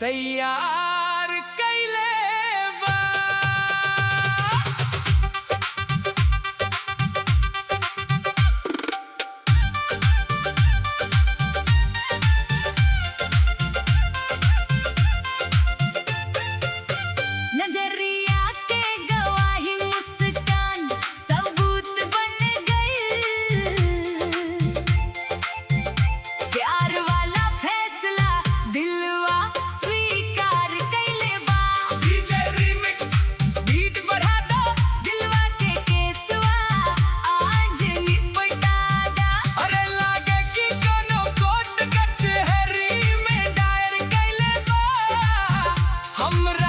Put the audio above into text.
तैयार कैले बा। नजरिया के गवाही मुस्कान सबूत बन गई। प्यार वाला फैसला दिलवा स्वीकार कैले बा। डीजे रीमिक्स बीट बढ़ा दो, दिलवा के केसवा आज निपटा दा। अरे लागे कि कोनो कोर्ट कचहरी में दायर कैले बा। हमरा